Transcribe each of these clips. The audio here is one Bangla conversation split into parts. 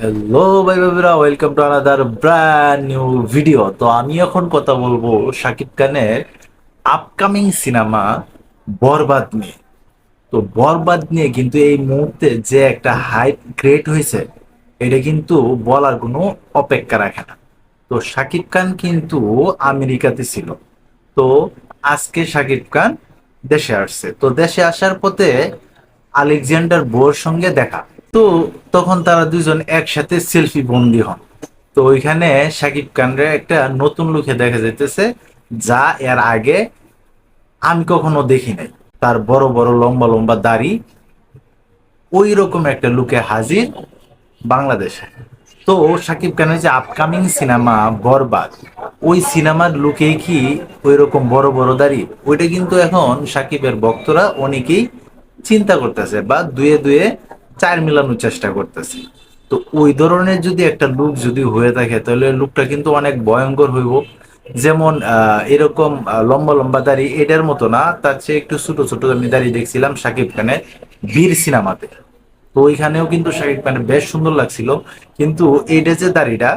হ্যালো ভাই ভাবিরা, welcome to another brand new video. তো আমি এখন কথা বলবো শাকিব খানের আপকামিং সিনেমা বরবাদ নিয়ে। তো বরবাদ নিয়ে কিন্তু এই মুহূর্তে যে একটা হাইপ ক্রিয়েট হয়েছে, এটা কিন্তু বলার কোনো অপেক্ষা রাখে না। তো শাকিব খান কিন্তু আমেরিকাতে ছিল। তো আজকে শাকিব খান দেশে আসছে, তো দেশে আসার পথে আলেকজান্ডার বোর সঙ্গে দেখা। তো তখন তারা দুজন একসাথে সেলফি বন্দি হন। তো ওইখানে শাকিব খানের একটা নতুন লুকে দেখা যাইতেছে, যা এর আগে আমি কখনো দেখি নাই। তার বড় বড় লম্বা লম্বা দাড়ি, ওই রকম একটা লুকে হাজির বাংলাদেশে। তো শাকিব খানের যে আপকামিং সিনেমা বরবাদ, ওই সিনেমার লুকেই কি ওই রকম বড় বড় দাড়ি? ওইটা কিন্তু এখন শাকিবের ভক্তরা অনেকেই চিন্তা করতেছে বা দুয়ে দুয়ে চার মিলানোর চেষ্টা করতেছে। তো ওই ধরনের যদি একটা লুক যদি হয়ে থাকে, তাহলে লুকটা কিন্তু অনেক ভয়ঙ্কর হইব। যেমন এরকম লম্বা লম্বা দাড়ি, এটার মতো না, তার চেয়ে একটু ছোট ছোট আমি দাড়ি দেখছিলাম শাকিব খানের বীর সিনেমাতে। তো ওইখানেও কিন্তু শাকিব খানের বেশ সুন্দর লাগছিল। কিন্তু এইটা যে দাড়িটা,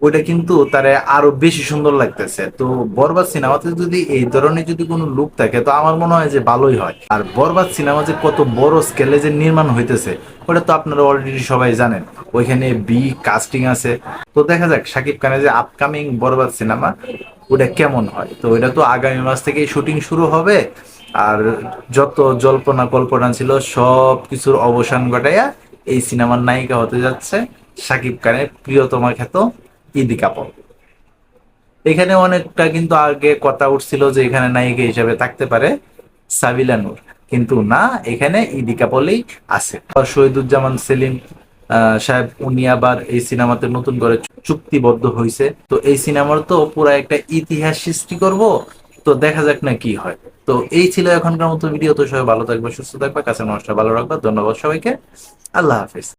ওইটা কিন্তু তারে আরো বেশি সুন্দর লাগতেছে। তো বরবাদ সিনেমাতে যদি এই ধরনের যদি কোনো লুক থাকে, তো আমার মনে হয় যে ভালোই হয়। আর বরবাদ সিনেমা যে কত বড় স্কেলে যে নির্মাণ হইতেছে, ওটা তো আপনারা অলরেডি সবাই জানেন। ওইখানে বি কাস্টিং আছে। তো দেখা যাক শাকিব খানের যে আপকামিং বরবাদ সিনেমা, ওটা কেমন হয়। তো ওইটা তো আগামী মাস থেকেই শুটিং শুরু হবে। আর যত জল্পনা কল্পনা ছিল সব কিছুর অবসান ঘটাইয়া এই সিনেমার নায়িকা হতে যাচ্ছে শাকিব খানের প্রিয়তমা খ্যাত ইদি কাপুর। এখানে অনেকটা কিন্তু আগে কথা উঠছিল যে এখানে নায়িকা হিসেবে থাকতে পারে সাবিলা নূর, কিন্তু না, এখানে ইদি কাপুরই আছে। আর শহীদুজ্জামান সেলিম সাহেব, উনি আবার এই সিনেমাতে নতুন করে চুক্তিবদ্ধ হয়েছে। তো এই সিনেমার তো পুরো একটা ইতিহাস সৃষ্টি করব। তো দেখা যাক না কি হয়। তো এই ছিল এখনকার মতো ভিডিও। তো সবাই ভালো থাকবে, সুস্থ থাকবে, কাছে মানুষটা ভালো রাখবে। ধন্যবাদ সবাইকে। আল্লাহ হাফিজ।